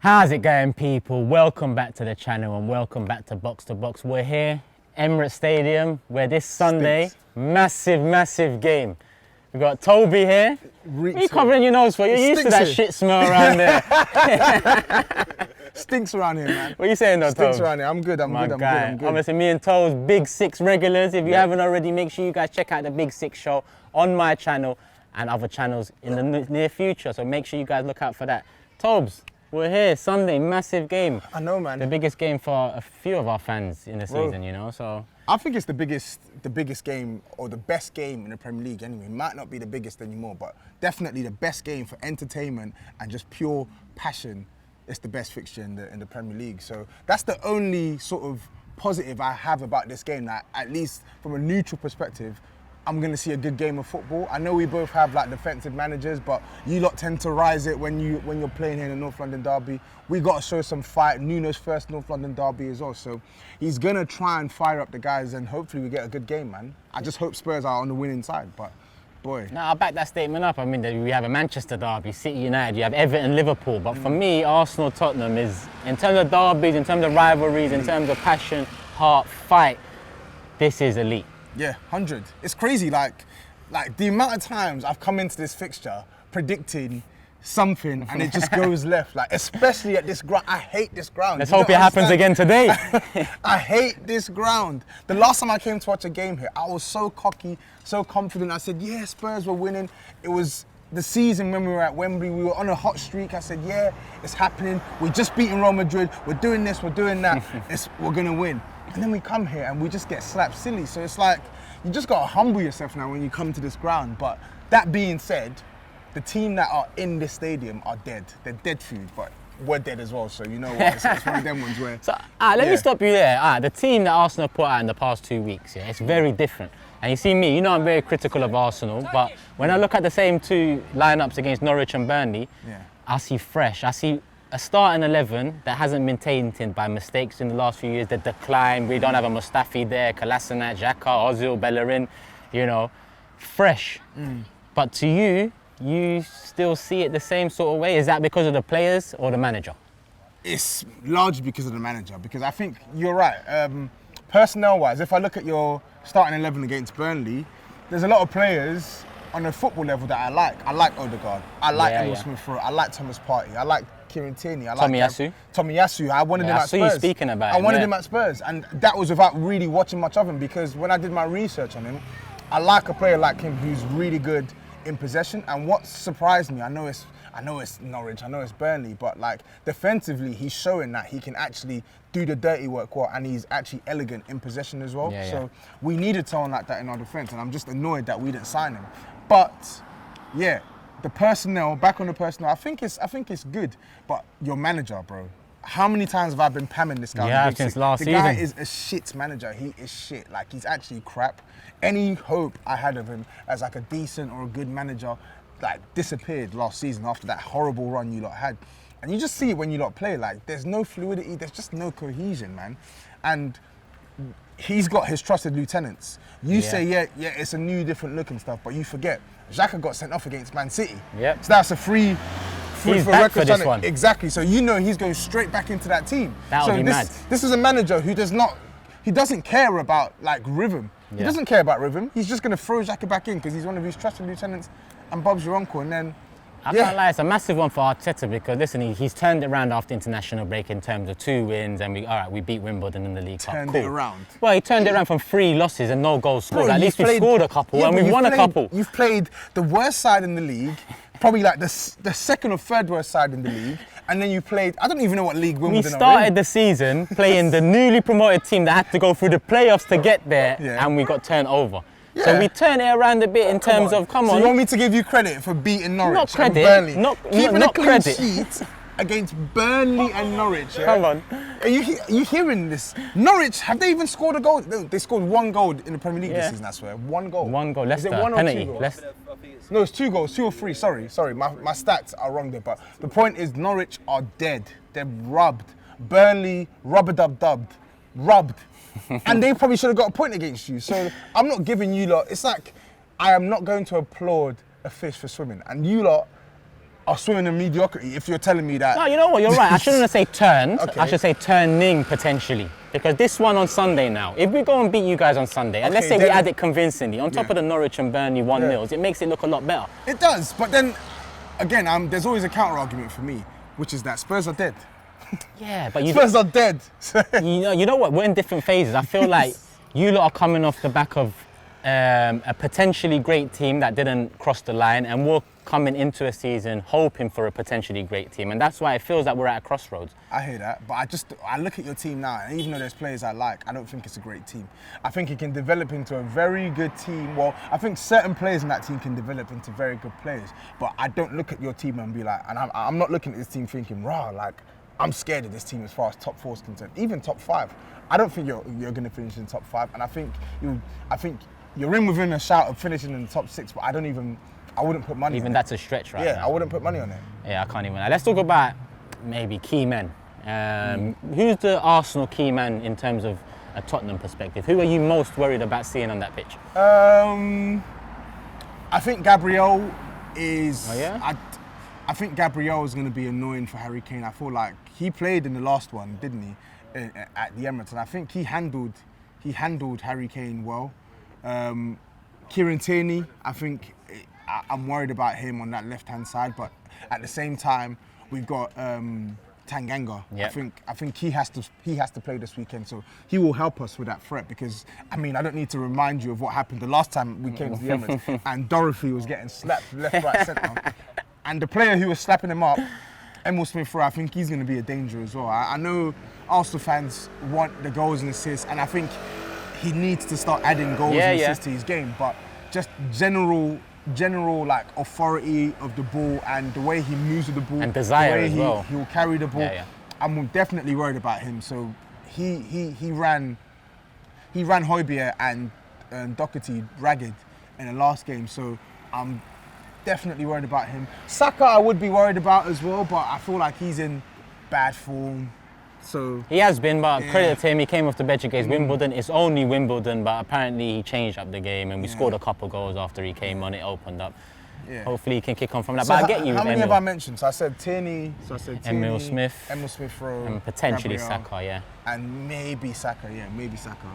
How's it going, people? Welcome back to the channel and welcome back to Box to Box. We're here, Emirates Stadium, where this Sunday, massive game. We've got Toby here. What are you covering your nose for? You're used to that shit smell around there. Stinks around here, man. What are you saying though, Stinks Tobes? around here. I'm good. I'm good. Obviously, me and Tobes, Big Six regulars. If you haven't already, make sure you guys check out the Big Six show on my channel and other channels in the near future. So make sure you guys look out for that. Tobes, we're here, Sunday, massive game. I know, man. The biggest game for a few of our fans in the season, you know, so. I think it's the biggest game, or the best game in the Premier League anyway. It might not be the biggest anymore, but definitely the best game for entertainment and just pure passion. It's the best fixture in the Premier League. So that's the only sort of positive I have about this game, that at least from a neutral perspective, I'm going to see a good game of football. I know we both have like defensive managers, but you lot tend to rise it when you're playing here in the North London derby. We got to show some fight. Nuno's first North London derby as well, so he's going to try and fire up the guys, and hopefully we get a good game, man. I just hope Spurs are on the winning side, but boy. No, I'll back that statement up. I mean, we have a Manchester derby, City United, you have Everton, Liverpool, but for me, Arsenal, Tottenham is, in terms of derbies, in terms of rivalries, in terms of passion, heart, fight, this is elite. Yeah, 100. It's crazy, like the amount of times I've come into this fixture predicting something and it just goes left, like especially at this ground. I hate this ground. Let's hope it happens again today. I hate this ground. The last time I came to watch a game here, I was so cocky, so confident. I said, yeah, Spurs were winning. It was the season when we were at Wembley, we were on a hot streak. I said, yeah, it's happening. We're just beating Real Madrid. We're doing this, we're doing that. We're gonna win. And then we come here and we just get slapped silly. So it's like, you just gotta humble yourself now when you come to this ground. But that being said, the team that are in this stadium are dead. They're dead food, but we're dead as well. So you know what, it's one of them ones where... So let me stop you there. The team that Arsenal put out in the past 2 weeks, it's very different. And you see me, you know I'm very critical of Arsenal, but when I look at the same two lineups against Norwich and Burnley, I see fresh. I see a starting 11 that hasn't been tainted by mistakes in the last few years, the decline. We don't have a Mustafi there, Kolasinac, Xhaka, Ozil, Bellerin, you know, fresh. But to you still see it the same sort of way? Is that because of the players or the manager? It's largely because of the manager, because I think you're right. Personnel-wise, if I look at your starting 11 against Burnley, there's a lot of players on a football level that I like. I like Odegaard. I like Emil Smith-Rowe. I like Thomas Partey. I like Kieran Tierney. I like Tomiyasu. I wanted him at Spurs. I saw you speaking about him. I wanted him at Spurs, and that was without really watching much of him, because when I did my research on him, I like a player like him who's really good in possession. And what surprised me, I know it's Norwich, I know it's Burnley, but like defensively, he's showing that he can actually do the dirty work well, and he's actually elegant in possession as well. So we needed someone like that in our defence, and I'm just annoyed that we didn't sign him. But yeah, the personnel, back on the personnel, I think it's good. But your manager, bro, how many times have I been pamming this guy? Yeah, since last season. The guy is a shit manager. He is shit. Like, he's actually crap. Any hope I had of him as like a decent or a good manager, like, disappeared last season after that horrible run you lot had. And you just see it when you lot play. Like, there's no fluidity. There's just no cohesion, man. And he's got his trusted lieutenants. You say, yeah, it's a new, different look and stuff, but you forget, Xhaka got sent off against Man City. So that's a free he's back for this one. Exactly. So you know he's going straight back into that team. That would be mad. This is a manager who doesn't care about like rhythm. He doesn't care about rhythm. He's just going to throw Xhaka back in because he's one of his trusted lieutenants and Bob's your uncle, and then I can't lie, it's a massive one for Arteta, because listen, he's turned it around after international break in terms of 2 wins, and we beat Wimbledon in the League Cup. Turned it around. Well, he turned it around from 3 losses and no goals scored. At least we scored a couple, and we've won a couple. You've played the worst side in the league, probably like the second or third worst side in the league, and then you played, I don't even know what league Wimbledon We started the season playing the newly promoted team that had to go through the playoffs to get there, and we got turned over. So we turn it around a bit in terms of, come on. So you want me to give you credit for beating Norwich not credit, and Burnley? Keeping not a clean credit. sheet against Burnley and Norwich. Come on. Are you hearing this? Norwich, have they even scored a goal? They scored 1 goal in the Premier League this season, I swear. 1 goal. 1 goal, Leicester, Is it 1 or penalty. 2 goals? No, it's 2 goals, 2 or 3, sorry. My stats are wrong there, but the point is Norwich are dead. They're rubbed. Burnley, rubber-dubbed. Rubbed. And they probably should have got a point against you. So I'm not giving you lot, it's like, I am not going to applaud a fish for swimming. And you lot are swimming in mediocrity if you're telling me that. No, you know what? You're right. I shouldn't say turned. Okay. I should say turning potentially. Because this one on Sunday now, if we go and beat you guys on Sunday, and let's say we add it convincingly, on top of the Norwich and Burnley 1-0s, it makes it look a lot better. It does, but then, again, there's always a counter argument for me, which is that Spurs are dead. Yeah, but you Spurs are dead. you know what? We're in different phases. I feel like you lot are coming off the back of a potentially great team that didn't cross the line, and we're coming into a season hoping for a potentially great team, and that's why it feels like we're at a crossroads. I hear that, but I look at your team now, and even though there's players I like, I don't think it's a great team. I think it can develop into a very good team. Well, I think certain players in that team can develop into very good players, but I don't look at your team and be like, and I'm not looking at this team thinking, rah, like, I'm scared of this team as far as top 4 is concerned, even top 5. I don't think you're going to finish in top 5, and I think you're in within a shout of finishing in the top 6, but I wouldn't put money on it. Even that's a stretch right now. Yeah, I wouldn't put money on it. Yeah, I can't even. Let's talk about maybe key men. Who's the Arsenal key man in terms of a Tottenham perspective? Who are you most worried about seeing on that pitch? I think Gabriel is... Oh, yeah? I think Gabriel is going to be annoying for Harry Kane. I feel like he played in the last one, didn't he, at the Emirates, and I think he handled Harry Kane well. Kieran Tierney, I'm worried about him on that left-hand side, but at the same time, we've got Tanganga. Yep. I think he has to play this weekend, so he will help us with that threat. Because I don't need to remind you of what happened the last time we came to the Emirates, and Dorothy was getting slapped left, right, centre, and the player who was slapping him up, Emil Smith-Rowe, I think he's going to be a danger as well. I know Arsenal fans want the goals and assists, and I think he needs to start adding goals and assists to his game, but just general like authority of the ball and the way he moves with the ball and desire the way as well. He will carry the ball. I'm definitely worried about him. So he ran Højbjerg and Doherty ragged in the last game. So I'm definitely worried about him. Saka I would be worried about as well, but I feel like he's in bad form. So he has been, but credit to him, he came off the bench against Wimbledon. It's only Wimbledon, but apparently he changed up the game, and we scored a couple goals after he came on. It opened up. Yeah. Hopefully he can kick on from that. So but I get you. How many Emil. have I mentioned? So I said Tierney. Emil Smith, Rowe, and potentially Gabriel, Saka. And maybe Saka. Yeah, maybe Saka.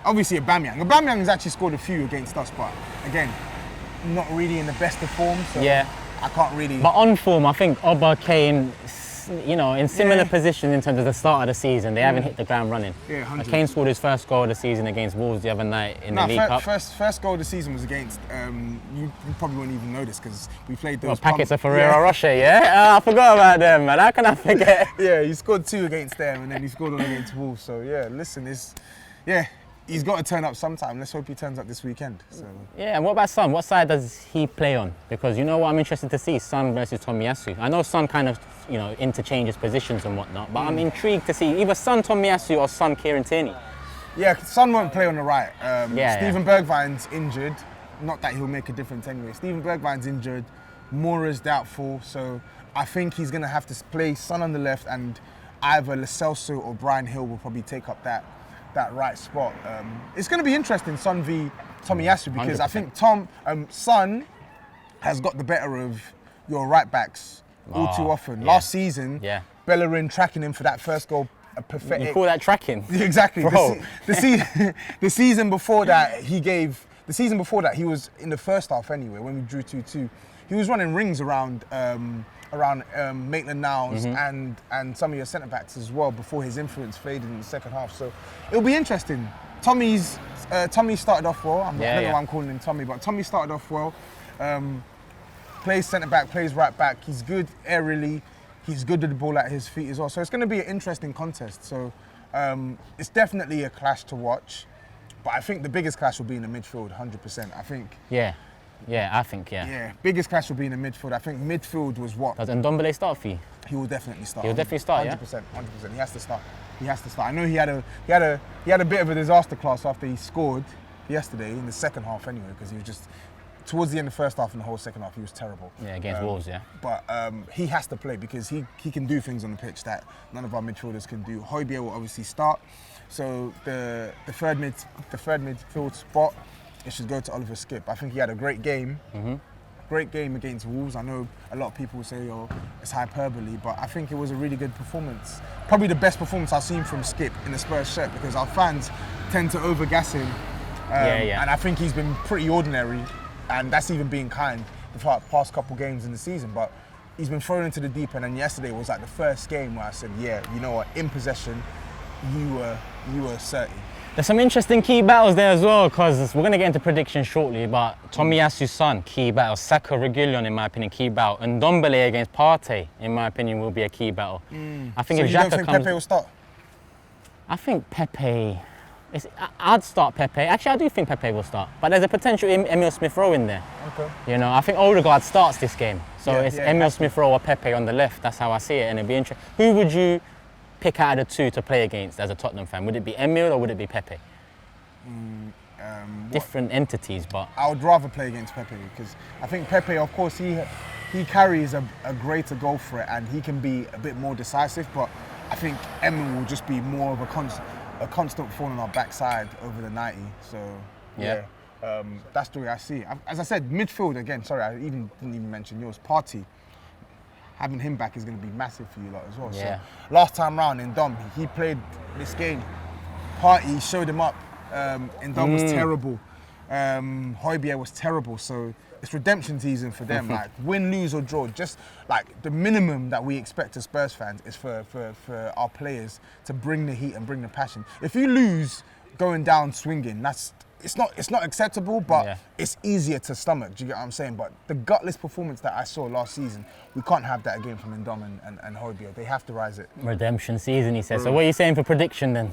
Obviously Aubameyang. Aubameyang has actually scored a few against us, but again, not really in the best of form. So I can't really. But on form, I think Oba, Kane, in similar positions in terms of the start of the season, they haven't hit the ground running. Yeah, 100%. Kane scored his first goal of the season against Wolves the other night in the League Cup. First goal of the season was against, you probably won't even know this because we played those... packets of Ferrero Rocher, I forgot about them, man. How can I forget? Yeah, he scored 2 against them and then he scored 1 against Wolves. So yeah, listen, he's got to turn up sometime. Let's hope he turns up this weekend. So. Yeah, and what about Son? What side does he play on? Because you know what I'm interested to see? Son versus Tomiyasu. I know Son kind of, interchanges positions and whatnot, but I'm intrigued to see either Son Tomiyasu or Son Kieran Tierney. Yeah, Son won't play on the right. Steven Bergwijn's injured. Not that he'll make a difference anyway. Steven Bergwijn's injured. Moura's doubtful. So I think he's going to have to play Son on the left, and either Lo Celso or Brian Hill will probably take up that right spot. It's going to be interesting, Son v Tomiyasu, because 100%. I think Son has got the better of your right backs all too often. Yeah. Last season, Bellerin tracking him for that first goal, pathetic. You call that tracking? Exactly. The season before that, he was in the first half anyway, when we drew 2-2. He was running rings around Maitland-Niles and some of your centre-backs as well before his influence faded in the second half. So it'll be interesting. Tommy started off well. I don't know why I'm calling him Tommy, but Tommy started off well. Plays centre-back, plays right-back. He's good aerially. He's good with the ball at his feet as well. So it's going to be an interesting contest. So it's definitely a clash to watch. But I think the biggest clash will be in the midfield, 100%. I think. Yeah, I think. Yeah, biggest clash will be in the midfield. I think midfield was what. Does Ndombele start for you? He will definitely start. He'll definitely start, 100%, 100%. He has to start. I know he had a bit of a disaster class after he scored yesterday in the second half anyway, because he was just towards the end of the first half and the whole second half he was terrible. Yeah, against Wolves, But he has to play because he can do things on the pitch that none of our midfielders can do. Højbjerg will obviously start. So the third midfield spot, it should go to Oliver Skipp. I think he had a great game great game against Wolves. I know a lot of people say, oh, it's hyperbole, but I think it was a really good performance. Probably the best performance I've seen from Skip in the Spurs shirt, because our fans tend to overgas him. And I think he's been pretty ordinary, and that's even being kind the past couple games in the season. But he's been thrown into the deep end, and yesterday was like the first game where I said, yeah, you know what, in possession, you were certain. There's some interesting key battles there as well, because we're going to get into predictions shortly, but Tomiyasu's son, key battle. Saka Reguilon, in my opinion, key battle. And Ndombele against Partey, in my opinion, will be a key battle. I think so if Xhaka don't think Pepe will start? I think Pepe... I'd start Pepe. Actually, I do think Pepe will start. But there's a potential Emile Smith-Rowe in there. Okay. You know, I think Odegaard starts this game. So it's Emile Smith-Rowe or Pepe on the left. That's how I see it, and it'd be interesting. Who would you pick out of the two to play against as a Tottenham fan? Would it be Emile or would it be Pepe? Different entities, but... I would rather play against Pepe, because I think Pepe, of course, he carries a greater goal threat and he can be a bit more decisive, but I think Emile will just be more of a constant thorn on our backside over the 90. So, yeah. That's the way I see it. As I said, midfield, again, sorry, I didn't even mention yours, Partey. Having him back is going to be massive for you lot as well. Yeah. So last time round in Dom, he played this game. Partey showed him up. In Dom was terrible. Højbjerg was terrible. So it's redemption season for them. Like win, lose or draw. Just like the minimum that we expect as Spurs fans is for our players to bring the heat and bring the passion. If you lose going down swinging, it's not acceptable, but it's easier to stomach. Do you get what I'm saying? But the gutless performance that I saw last season, we can't have that again from Ndom and Højbjerg. They have to rise it. Redemption season, he says. So what are you saying for prediction then?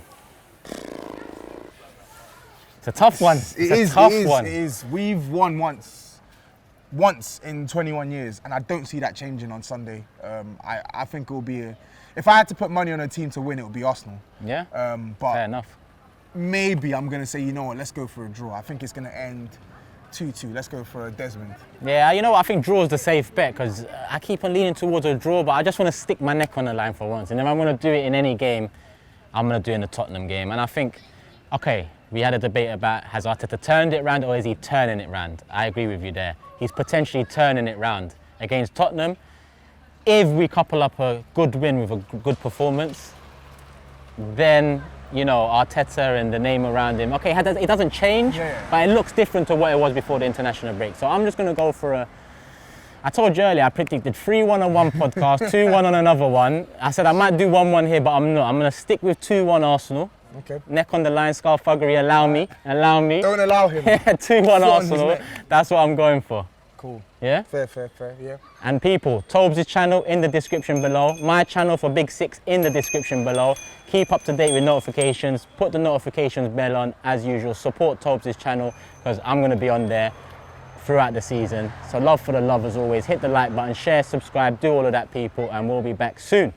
It's a tough one. It is. We've won once in 21 years, and I don't see that changing on Sunday. I think it will be if I had to put money on a team to win, it would be Arsenal. Yeah. But fair enough. Maybe I'm going to say, you know what, let's go for a draw. I think it's going to end 2-2. Let's go for a Desmond. Yeah, you know what, I think draw is the safe bet, because I keep on leaning towards a draw, but I just want to stick my neck on the line for once. And if I'm going to do it in any game, I'm going to do it in the Tottenham game. And I think, okay, we had a debate about has Arteta turned it round or is he turning it round? I agree with you there. He's potentially turning it round against Tottenham. If we couple up a good win with a good performance, then, you know, Arteta and the name around him, okay, it doesn't change, but it looks different to what it was before the international break. So I'm just going to go for I told you earlier, I predicted 3-1 on one podcast, 2-1 on another one. I said I might do 1-1 here, but I'm not. I'm going to stick with 2-1 Arsenal. Okay. Neck on the line, skullduggery, allow me. Don't allow him. 2-1 Arsenal, that's what I'm going for. Cool. Yeah? Fair, yeah. And people, Tobes' channel in the description below, my channel for Big Six in the description below. Keep up to date with notifications, put the notifications bell on as usual, support Tobes' channel, because I'm going to be on there throughout the season. So love for the love as always, hit the like button, share, subscribe, do all of that people, and we'll be back soon.